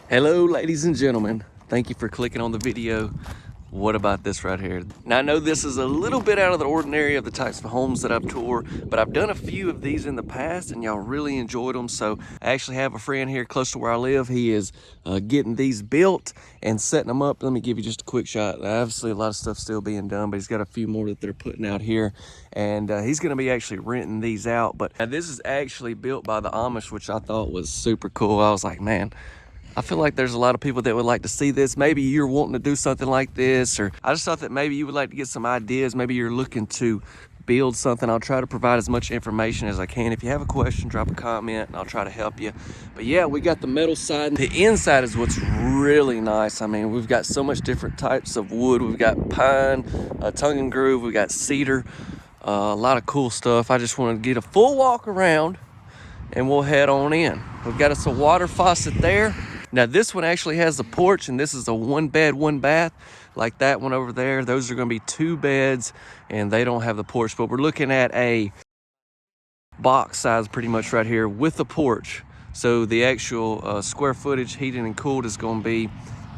Hello, ladies and gentlemen. Thank you for clicking on the video. What about this right here? Now, I know this is a little bit out of the ordinary of the types of homes that I've toured, but I've done a few of these in the past and y'all really enjoyed them. So I actually have a friend here close to where I live. He is getting these built and setting them up. Let me give you just a quick shot. Obviously, a lot of stuff still being done, but he's got a few more that they're putting out here. And he's gonna be actually renting these out. But this is actually built by the Amish, which I thought was super cool. I was like, man, I feel like there's a lot of people that would like to see this. Maybe you're wanting to do something like this, or I just thought that maybe you would like to get some ideas. Maybe you're looking to build something. I'll try to provide as much information as I can. If you have a question, drop a comment and I'll try to help you. But yeah, we got the metal side. The inside is what's really nice. I mean, we've got so much different types of wood. We've got pine, tongue and groove, we've got cedar, a lot of cool stuff. I just want to get a full walk around and we'll head on in. We've got us a water faucet there. Now this one actually has a porch, and this is a 1 bed, 1 bath, like that one over there. Those are gonna be 2 beds, and they don't have the porch, but we're looking at a box size pretty much right here with the porch. So the actual square footage heated and cooled is gonna be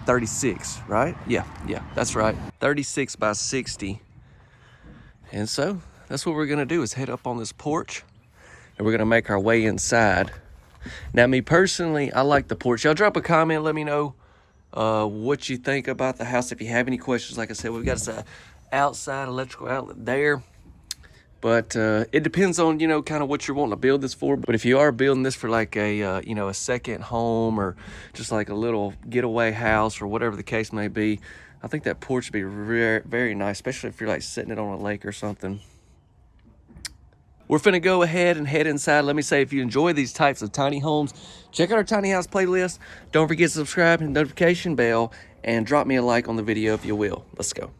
36, right? Yeah, that's right. 36 by 60. And so that's what we're gonna do, is head up on this porch and we're gonna make our way inside. Now, me personally, I like the porch. Y'all drop a comment, let me know what you think about the house. If you have any questions, like I said, we've got this outside electrical outlet there. But it depends on, kind of what you're wanting to build this for. But if you are building this for like a, a second home, or just like a little getaway house or whatever the case may be, I think that porch would be very, very nice, especially if you're like sitting it on a lake or something. We're finna go ahead and head inside. Let me say, if you enjoy these types of tiny homes, check out our tiny house playlist. Don't forget to subscribe and notification bell, and drop me a like on the video if you will. Let's go.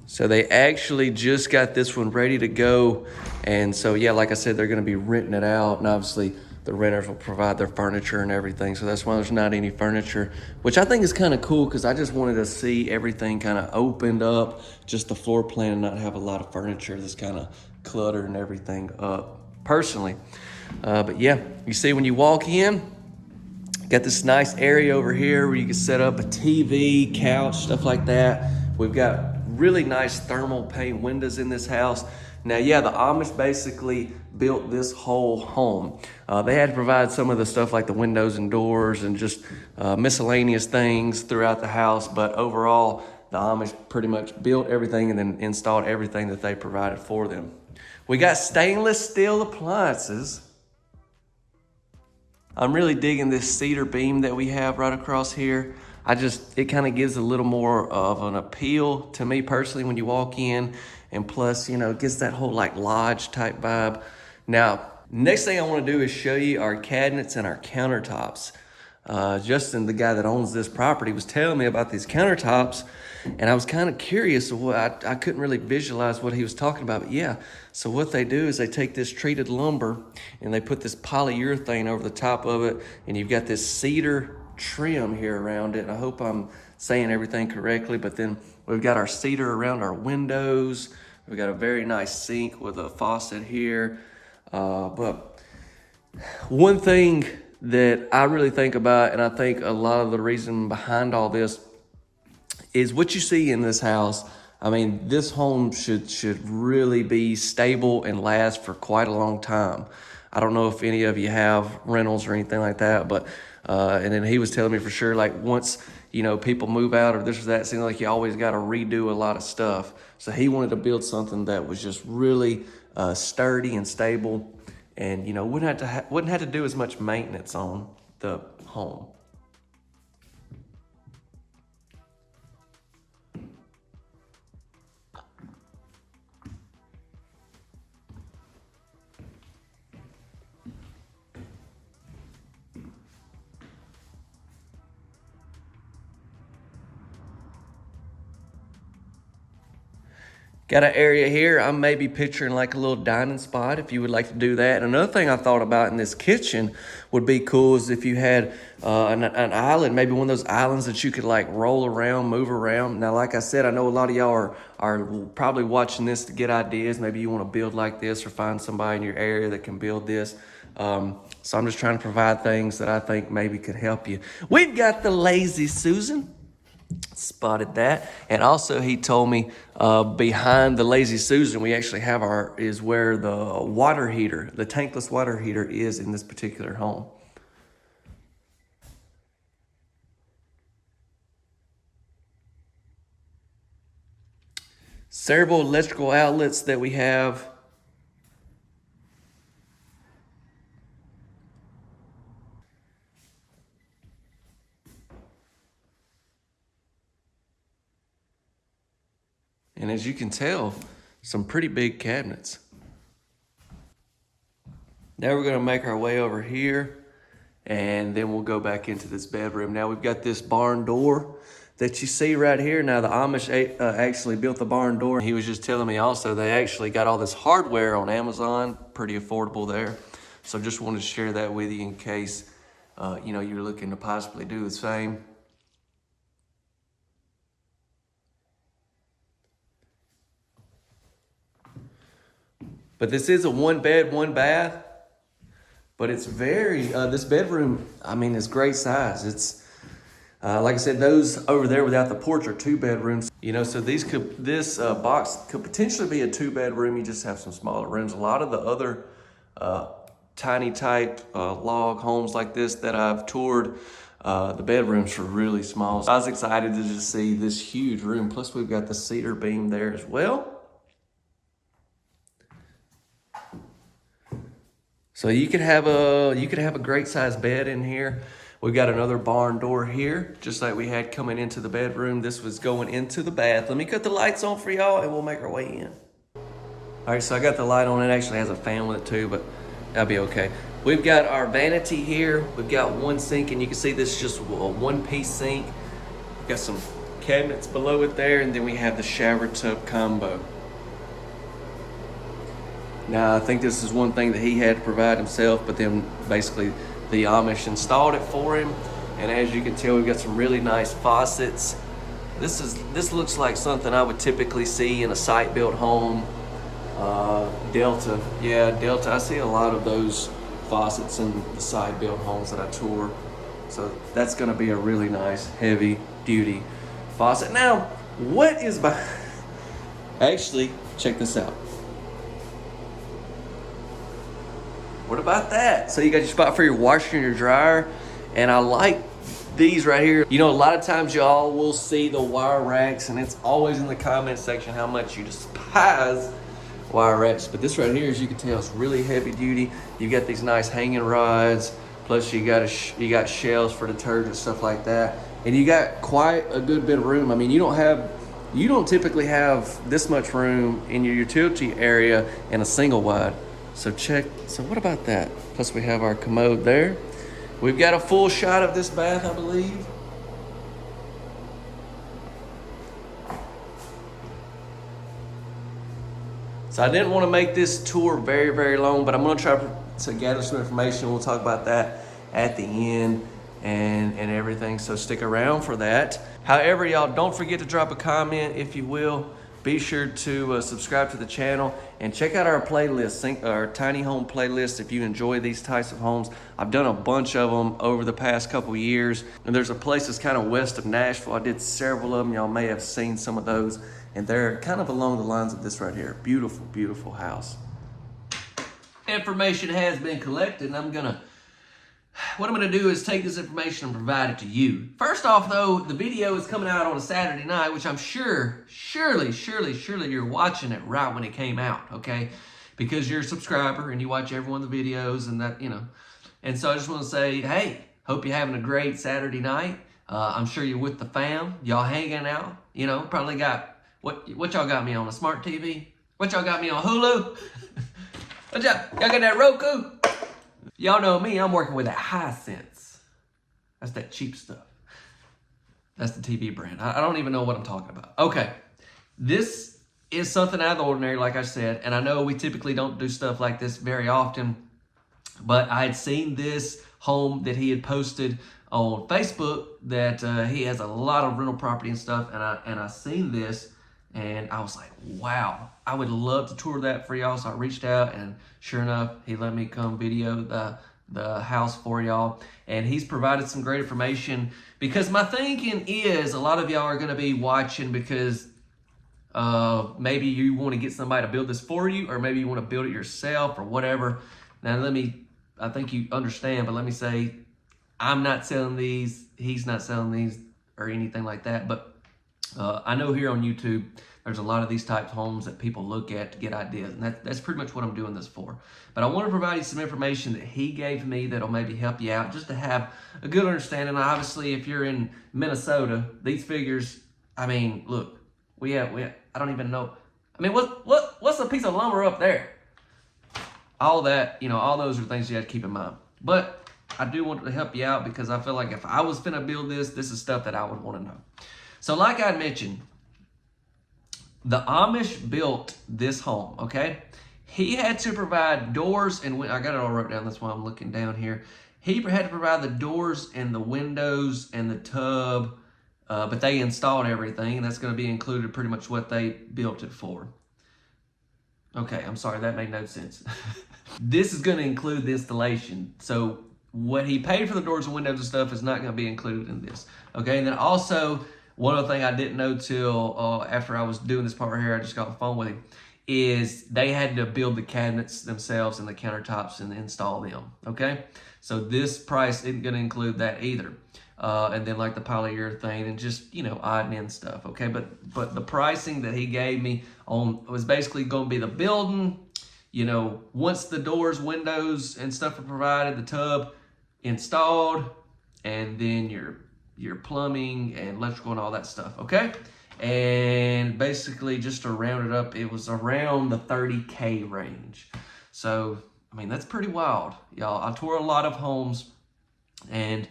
So they actually just got this one ready to go. And so, yeah, like I said, they're gonna be renting it out, and obviously the renters will provide their furniture and everything. So that's why there's not any furniture, which I think is kind of cool, because I just wanted to see everything kind of opened up, just the floor plan, and not have a lot of furniture that's kind of cluttered and everything up personally. But yeah, you see when you walk in, got this nice area over here where you can set up a TV, couch, stuff like that. We've got really nice thermal pane windows in this house. Now, yeah, the Amish basically built this whole home. They had to provide some of the stuff like the windows and doors and just miscellaneous things throughout the house. But overall, the Amish pretty much built everything and then installed everything that they provided for them. We got stainless steel appliances. I'm really digging this cedar beam that we have right across here. It kind of gives a little more of an appeal to me personally when you walk in, and plus, it gives that whole like lodge type vibe. Now, next thing I want to do is show you our cabinets and our countertops. Justin, the guy that owns this property, was telling me about these countertops, and I was kind of curious. I couldn't really visualize what he was talking about, but yeah. So what they do is they take this treated lumber and they put this polyurethane over the top of it, and you've got this cedar trim here around it. I hope I'm saying everything correctly, but then we've got our cedar around our windows. We've got a very nice sink with a faucet here. But one thing that I really think about, and I think a lot of the reason behind all this, is what you see in this house. I mean, this home should really be stable and last for quite a long time. I don't know if any of you have rentals or anything like that, but and then he was telling me for sure, like once people move out or this or that, it seems like you always got to redo a lot of stuff. So he wanted to build something that was just really sturdy and stable, and wouldn't have to do as much maintenance on the home. Got an area here. I'm maybe picturing like a little dining spot if you would like to do that. And another thing I thought about in this kitchen would be cool is if you had an island, maybe one of those islands that you could like roll around, move around. Now, like I said, I know a lot of y'all are probably watching this to get ideas. Maybe you want to build like this or find somebody in your area that can build this. So I'm just trying to provide things that I think maybe could help you. We've got the Lazy Susan. Spotted that. And also he told me behind the Lazy Susan we actually have is where the water heater, the tankless water heater is in this particular home. Several electrical outlets that we have. And as you can tell, some pretty big cabinets. Now we're gonna make our way over here and then we'll go back into this bedroom. Now we've got this barn door that you see right here. Now the Amish actually built the barn door. He was just telling me also they actually got all this hardware on Amazon, pretty affordable there. So just wanted to share that with you in case you're looking to possibly do the same. But this is a 1 bed, 1 bath, but it's very, this bedroom, I mean, it's great size. It's, like I said, those over there without the porch are 2 bedrooms. So this box could potentially be a 2 bedroom. You just have some smaller rooms. A lot of the other tiny type log homes like this that I've toured, the bedrooms are really small. So I was excited to just see this huge room. Plus we've got the cedar beam there as well. So you could have a great sized bed in here. We've got another barn door here, just like we had coming into the bedroom. This was going into the bath. Let me cut the lights on for y'all and we'll make our way in. All right, so I got the light on. It actually has a fan with it too, but that'll be okay. We've got our vanity here. We've got 1 sink, and you can see this is just a 1-piece sink. We've got some cabinets below it there, and then we have the shower tub combo. Now, I think this is one thing that he had to provide himself, but then basically the Amish installed it for him. And as you can tell, we've got some really nice faucets. This looks like something I would typically see in a site-built home. Delta, yeah, Delta. I see a lot of those faucets in the site-built homes that I tour. So that's gonna be a really nice, heavy-duty faucet. Now, what is behind? Actually, check this out. What about that? So you got your spot for your washer and your dryer. And I like these right here. A lot of times y'all will see the wire racks, and it's always in the comment section how much you despise wire racks. But this right here, as you can tell, is really heavy duty. You've got these nice hanging rods, plus you got shelves for detergent, stuff like that. And you got quite a good bit of room. I mean, you don't typically have this much room in your utility area in a single wide. So what about that? Plus we have our commode there. We've got a full shot of this bath, I believe. So I didn't want to make this tour very, very long, but I'm gonna try to gather some information. We'll talk about that at the end and everything, so stick around for that. However, y'all, don't forget to drop a comment if you will. Be sure to subscribe to the channel and check out our playlist, our tiny home playlist if you enjoy these types of homes. I've done a bunch of them over the past couple years, and there's a place that's kind of west of Nashville. I did several of them. Y'all may have seen some of those, and they're kind of along the lines of this right here. Beautiful, beautiful house. Information has been collected, and what I'm gonna do is take this information and provide it to you. First off though, the video is coming out on a Saturday night, which I'm surely you're watching it right when it came out, okay? Because you're a subscriber and you watch every one of the videos and that, And so I just wanna say, hey, hope you're having a great Saturday night. I'm sure you're with the fam, y'all hanging out, probably got, what y'all got me on, a smart TV? What y'all got me on, Hulu? Y'all got that Roku? Y'all know me, I'm working with that Hisense. That's that cheap stuff. That's the TV brand. I don't even know what I'm talking about. Okay, this is something out of the ordinary, like I said. And I know we typically don't do stuff like this very often, but I had seen this home that he had posted on Facebook that he has a lot of rental property and stuff, and I seen this, and I was like, wow, I would love to tour that for y'all. So I reached out, and sure enough, he let me come video the house for y'all, and he's provided some great information, because my thinking is a lot of y'all are going to be watching because maybe you want to get somebody to build this for you, or maybe you want to build it yourself or whatever. Now I think you understand, but let me say, I'm not selling these, he's not selling these or anything like that, but I know here on YouTube, there's a lot of these types of homes that people look at to get ideas, and that's pretty much what I'm doing this for. But I want to provide you some information that he gave me that'll maybe help you out, just to have a good understanding. Obviously, if you're in Minnesota, these figures, I mean, look, we have I don't even know. I mean, what's a piece of lumber up there? All that, all those are things you have to keep in mind. But I do want to help you out, because I feel like if I was finna build this is stuff that I would want to know. So like I mentioned, the Amish built this home, okay? He had to provide doors and I got it all wrote down, that's why I'm looking down here. He had to provide the doors and the windows and the tub, but they installed everything, and that's going to be included pretty much what they built it for. Okay, I'm sorry, that made no sense. This is going to include the installation. So what he paid for the doors and windows and stuff is not going to be included in this. Okay, and then also, one other thing I didn't know till after I was doing this part right here, I just got on the phone with him, is they had to build the cabinets themselves and the countertops and install them, okay? So this price isn't going to include that either. And then like the polyurethane and just, odd and end stuff, okay? But the pricing that he gave me on was basically going to be the building, once the doors, windows, and stuff are provided, the tub installed, and then your plumbing and electrical and all that stuff, okay? And basically, just to round it up, it was around the $30K range. So, I mean, that's pretty wild, y'all. I tour a lot of homes, and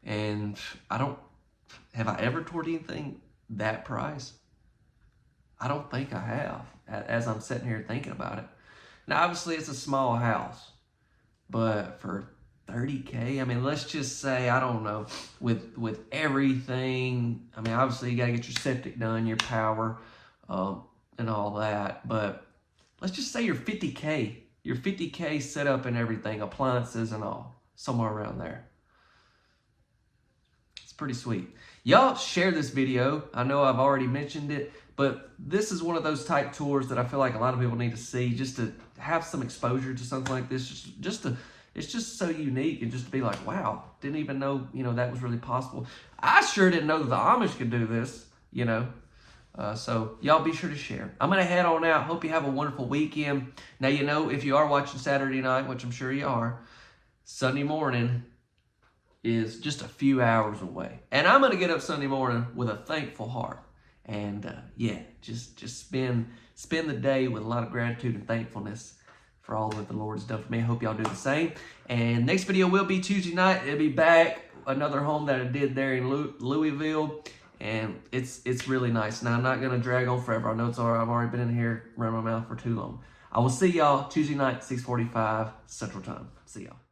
have I ever toured anything that price? I don't think I have, as I'm sitting here thinking about it. Now, obviously, it's a small house, but for $30K, I mean, let's just say, I don't know, with everything, I mean, obviously, you got to get your septic done, your power, and all that, but let's just say your 50K set up and everything, appliances and all, somewhere around there. It's pretty sweet. Y'all share this video. I know I've already mentioned it, but this is one of those type tours that I feel like a lot of people need to see, just to have some exposure to something like this, it's just so unique, and just to be like, wow, didn't even know, that was really possible. I sure didn't know that the Amish could do this, So y'all be sure to share. I'm going to head on out. Hope you have a wonderful weekend. Now, if you are watching Saturday night, which I'm sure you are, Sunday morning is just a few hours away. And I'm going to get up Sunday morning with a thankful heart. And just spend the day with a lot of gratitude and thankfulness for all that the Lord's done for me. I hope y'all do the same. And next video will be Tuesday night. It'll be back, another home that I did there in Louisville. And it's really nice. Now, I'm not going to drag on forever. I know I've already been in here running my mouth for too long. I will see y'all Tuesday night, 6:45 Central Time. See y'all.